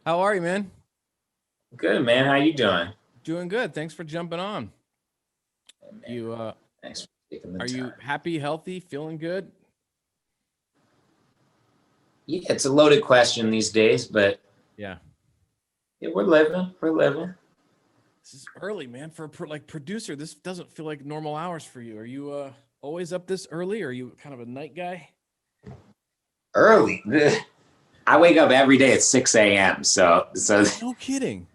How are you, man? Good, man. How you doing? Doing good. Thanks for jumping on. Hey, man. You Thanks for taking the are you time. happy, healthy, feeling good? Yeah, it's a loaded question these days, but Yeah. yeah, we're living. We're living. This is early, man. For a like producer, this doesn't feel like normal hours for you. Are you always up this early, or are you kind of a night guy? Early. I wake up every day at 6 a.m. So No kidding.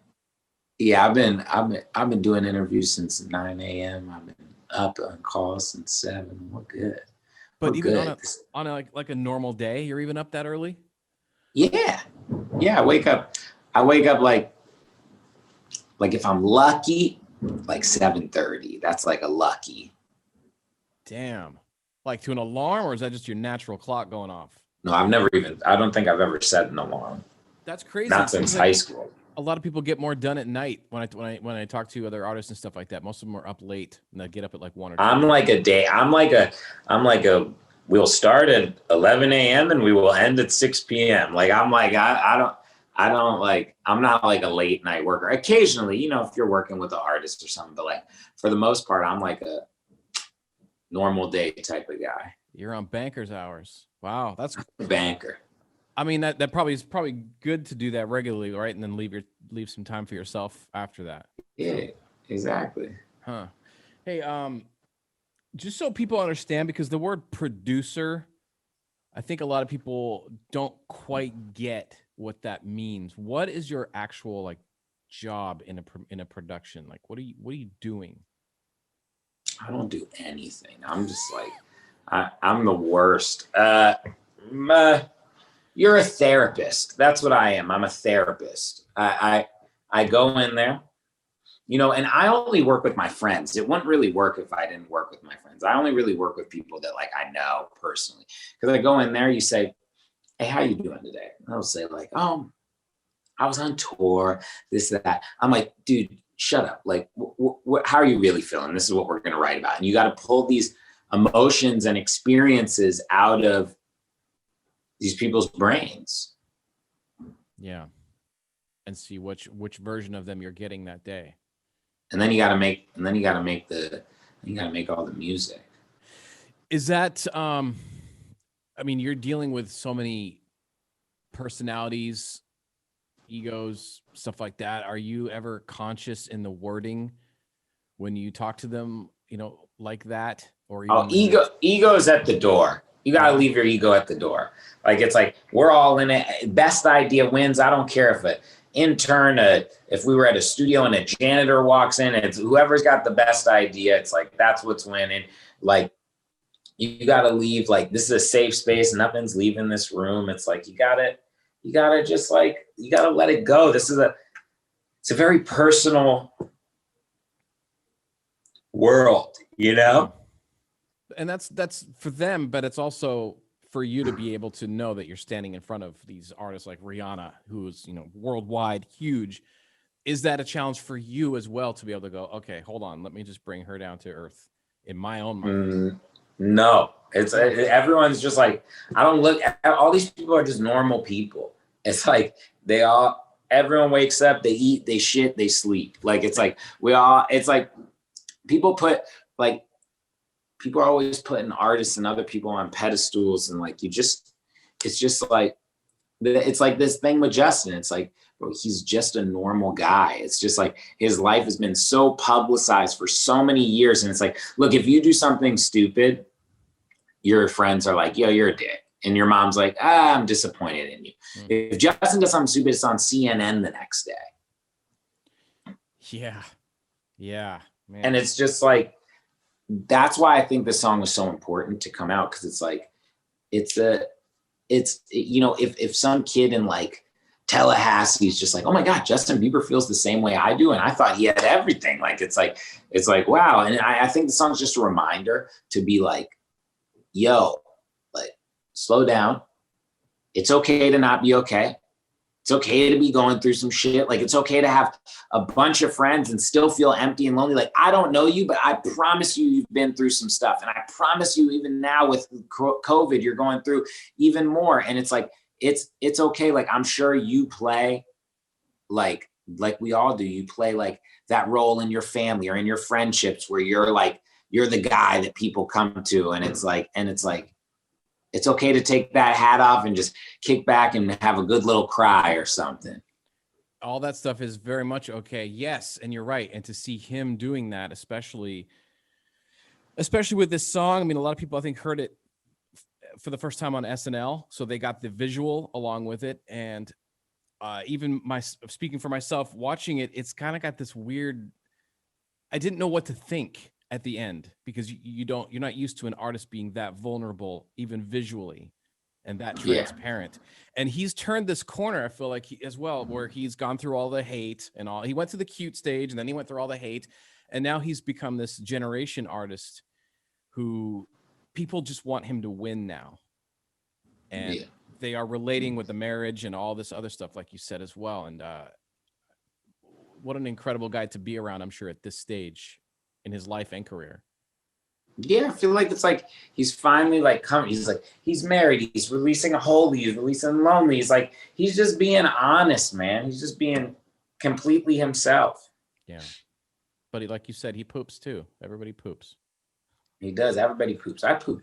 yeah, I've been doing interviews since 9 a.m. I've been up on calls since 7. We're good. We're But even on good. a like a normal day, you're even up that early? Yeah. Yeah, I wake up like if I'm lucky, like 7:30. That's like a lucky. Damn. Like to an alarm, or is that just your natural clock going off? No, I don't think I've ever set an alarm. That's crazy. Not It seems since like high school. a lot of people get more done at night when I talk to other artists and stuff like that. Most of them are up late and they get up at like 1 or 2. I'm like a day. I'm like a. We'll start at 11 a.m. and we will end at 6 p.m. Like I'm like I don't like I'm not like a late night worker. Occasionally, if you're working with an artist or something, but like for the most part, I'm like a normal day type of guy. You're on banker's hours. Wow, that's. Banker. I mean that probably is probably good to do that regularly, right? And then leave some time for yourself after that. So, Yeah, exactly. huh? Hey, just so people understand, because the word producer, I think a lot of people don't quite get what that means. What is your actual like job in a production? Like, what are you doing? I don't do anything. I'm just like I'm the worst. You're a therapist. That's what I am. I'm a therapist. I go in there, and I only work with my friends. It wouldn't really work if I didn't work with my friends. I only really work with people that like I know personally. Because I go in there, you say, "Hey, how you doing today?" And I'll say like, "Oh, I was on tour, this, that." I'm like, "Dude, shut up. Like, how are you really feeling? This is what we're gonna write about." And you got to pull these emotions and experiences out of these people's brains. Yeah, and see which version of them you're getting that day. And then you got to make all the music. Is that I mean, you're dealing with so many personalities, egos, stuff like that. Are you ever conscious in the wording when you talk to them, like that? Or Oh, even when you're. ego's at the door. You got to Yeah. leave your ego at the door. Like it's like we're all in it. Best idea wins. I don't care if an intern, if we were at a studio and a janitor walks in, it's whoever's got the best idea. It's like that's what's winning. Like you got to leave. Like this is a safe space. Nothing's leaving this room. It's like you gotta just like you gotta let it go. It's a very personal world. Yeah. And that's for them, but it's also for you to be able to know that you're standing in front of these artists like Rihanna, who's, worldwide huge. Is that a challenge for you as well to be able to go, okay, hold on, let me just bring her down to earth in my own mind? No, it's No. everyone's just like I don't look. All these people are just normal people. It's like everyone wakes up, they eat, they shit, they sleep. Like it's like we all. It's like people put like people are always putting artists and other people on pedestals, and like it's just like it's like this thing with Justin. It's like, bro, he's just a normal guy. It's just like his life has been so publicized for so many years. And it's like, look, if you do something stupid, your friends are like, yo, you're a dick. And your mom's like, I'm disappointed in you. Mm. If Justin does something stupid, it's on CNN the next day. Yeah. Yeah, And man. it's just like, that's why I think this song was so important to come out. Cause it's like, it's a, if some kid in like Tallahassee is just like, oh my God, Justin Bieber feels the same way I do. And I thought he had everything. Like, it's like, wow. And I think the song's just a reminder to be like, yo, like, slow down. It's okay to not be okay. It's okay to be going through some shit. Like, it's okay to have a bunch of friends and still feel empty and lonely. Like, I don't know you, but I promise you, you've been through some stuff. And I promise you, even now with COVID, you're going through even more. And it's like, it's okay. Like, I'm sure you play like we all do, you play like that role in your family or in your friendships where you're the guy that people come to, and it's like it's okay to take that hat off and just kick back and have a good little cry or something. All that stuff is very much okay. Yes, and you're right. And to see him doing that, especially with this song, I mean, a lot of people I think heard it for the first time on SNL, so they got the visual along with it. And even speaking for myself, watching it, it's kind of got this weird. I didn't know what to think at the end, because you're not used to an artist being that vulnerable, even visually, and that transparent. And he's turned this corner, I feel like, as well, where he's gone through all the hate and all. He went to the cute stage, and then he went through all the hate, and now he's become this generation artist who people just want him to win now. And they are relating with the marriage and all this other stuff, like you said as well. And what an incredible guy to be around, I'm sure, at this stage in his life and career. Yeah, I feel like it's like he's finally like he's married, he's releasing a Holy, he's releasing Lonely. He's just being honest, man. He's just being completely himself. Yeah. But like you said, he poops too. Everybody poops. He does. Everybody poops. I poop.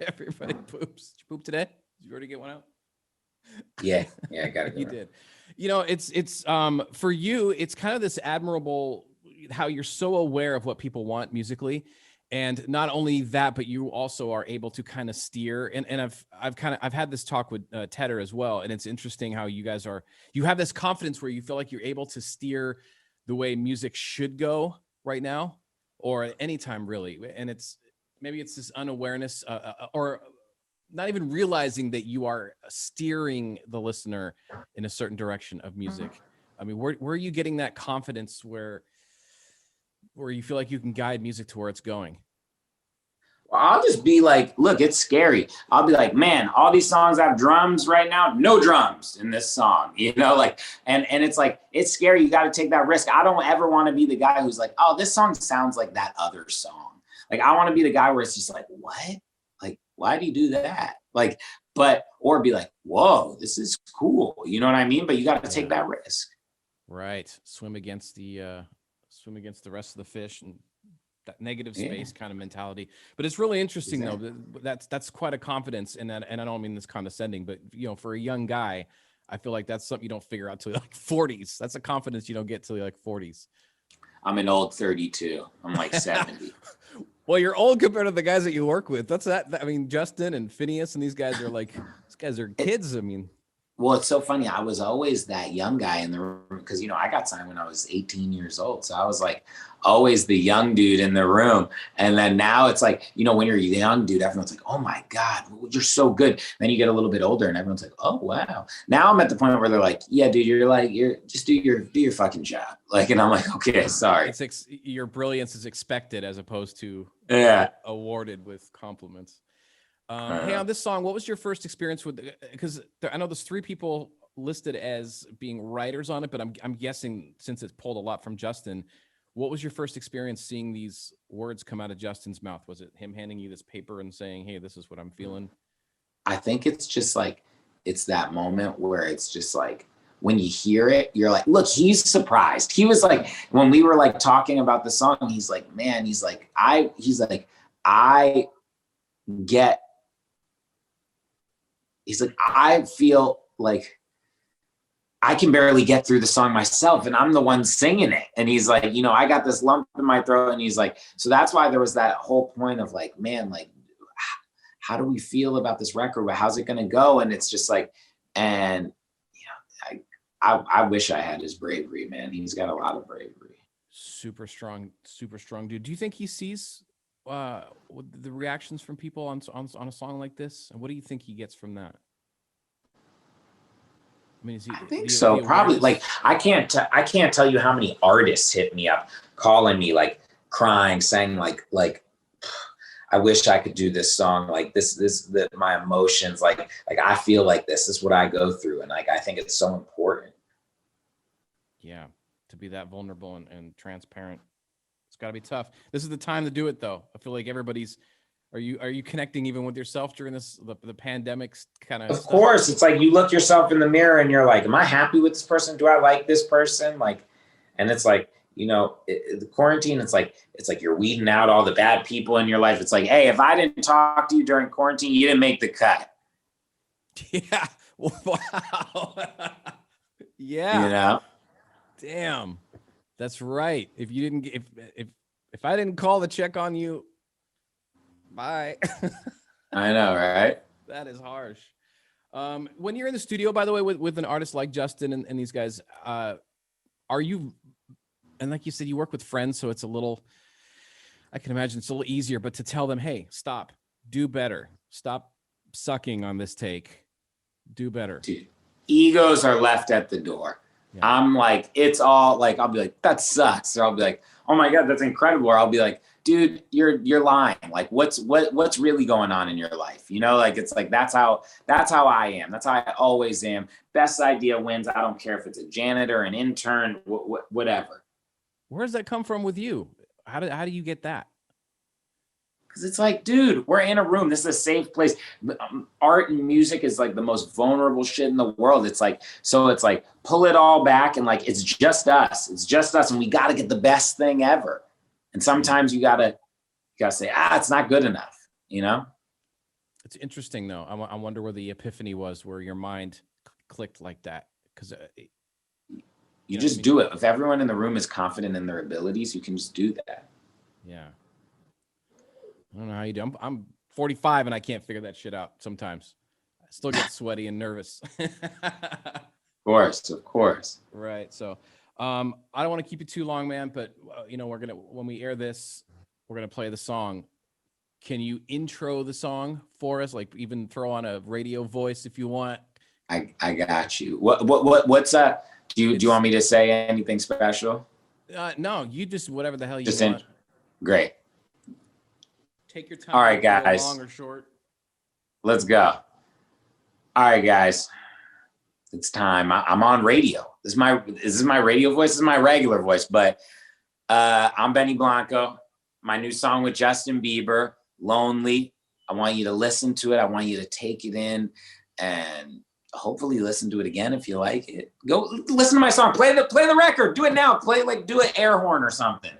Everybody poops. Did you poop today? Did you already get one out? Yeah, I got it. You did. You know, it's for you, it's kind of this admirable how you're so aware of what people want musically. And not only that, but you also are able to kind of steer. And I've had this talk with Tedder as well. And it's interesting how you have this confidence where you feel like you're able to steer the way music should go right now, or at any time really. And maybe it's this unawareness or not even realizing that you are steering the listener in a certain direction of music. I mean, where are you getting that confidence where you feel like you can guide music to where it's going? Well, I'll just be like, look, it's scary. I'll be like, man, all these songs have drums right now, no drums in this song, like, and it's like, it's scary. You got to take that risk. I don't ever want to be the guy who's like, oh, this song sounds like that other song. Like, I want to be the guy where it's just like, what? Like, why do you do that? Like, or be like, whoa, this is cool. You know what I mean? But you got to take that risk. Right. Swim against the rest of the fish, and that negative space kind of mentality. But it's really interesting though. That's quite a confidence. And I don't mean this condescending, but for a young guy, I feel like that's something you don't figure out till like 40s. That's a confidence you don't get till like 40s. I'm an old 32. I'm like 70. Well, you're old compared to the guys that you work with. I mean, Justin and Phineas and these guys are kids. I mean, well, it's so funny. I was always that young guy in the room because, I got signed when I was 18 years old. So I was like always the young dude in the room. And then now it's like, when you're a young dude, everyone's like, oh my God, you're so good. Then you get a little bit older and everyone's like, oh, wow. Now I'm at the point where they're like, yeah, dude, you're just do your fucking job. Like, and I'm like, okay, sorry. Your brilliance is expected as opposed to awarded with compliments. Hey, on this song, what was your first experience with? Because I know there's 3 people listed as being writers on it, but I'm guessing since it's pulled a lot from Justin, what was your first experience seeing these words come out of Justin's mouth? Was it him handing you this paper and saying, "Hey, this is what I'm feeling"? I think it's just like it's that moment where it's just like when you hear it, you're like, look, he's surprised. He was like, when we were like talking about the song, he's like, man, I feel like I can barely get through the song myself and I'm the one singing it. And he's like, I got this lump in my throat. And he's like, so that's why there was that whole point of like, man, like, how do we feel about this record? How's it going to go? And it's just like, and I wish I had his bravery, man. He's got a lot of bravery. Super strong dude. Do you think he sees the reactions from people on a song like this, and what do you think he gets from that? I mean, I think so. Probably. Like, I can't tell you how many artists hit me up, calling me, like crying, saying like, I wish I could do this song. Like my emotions, like I feel like this is what I go through, and like I think it's so important. Yeah, to be that vulnerable and transparent. It's got to be tough. This is the time to do it, though. I feel like everybody's Are you connecting even with yourself during the pandemic kind of Of stuff? course, it's like you look yourself in the mirror and you're like, am I happy with this person? Do I like this person? Like, and it's like, the quarantine, it's like you're weeding out all the bad people in your life. It's like, hey, if I didn't talk to you during quarantine, you didn't make the cut. Yeah. Wow. Yeah. Damn. That's right. If you didn't if I didn't call to check on you, bye. I know, right? That is harsh. When you're in the studio, by the way, with an artist like Justin and these guys, are you, and like you said, you work with friends, so it's a little, I can imagine it's a little easier, but to tell them, hey, stop, do better, stop sucking on this take, do better. Dude, egos are left at the door. Yeah. I'm like, it's all like, I'll be like, that sucks. Or I'll be like, oh my God, that's incredible. Or I'll be like, dude, you're lying. Like, what's really going on in your life? Like, it's like, that's how I am. That's how I always am. Best idea wins. I don't care if it's a janitor, an intern, whatever. Where does that come from with you? How do you get that? Because it's like, dude, we're in a room. This is a safe place. Art and music is like the most vulnerable shit in the world. It's like, pull it all back and like, it's just us. It's just us. And we got to get the best thing ever. And sometimes you gotta say, it's not good enough. It's interesting though. I wonder where the epiphany was, where your mind clicked like that. Because you just do it. If everyone in the room is confident in their abilities, you can just do that. Yeah. I don't know how you do. I'm 45 and I can't figure that shit out sometimes. I still get sweaty and nervous. Of course. Right. So I don't want to keep you too long, man, but when we air this, we're going to play the song. Can you intro the song for us? Like even throw on a radio voice if you want. I got you. What's that? Do you want me to say anything special? No, you just whatever the hell you just want. Great. Take your time. All right, guys. Long or short. Let's go. All right, guys. It's time. I'm on radio. This is my radio voice. This is my regular voice, but I'm Benny Blanco. My new song with Justin Bieber, Lonely. I want you to listen to it. I want you to take it in and hopefully listen to it again if you like it. Go listen to my song. Play the record. Do it now. Do an air horn or something.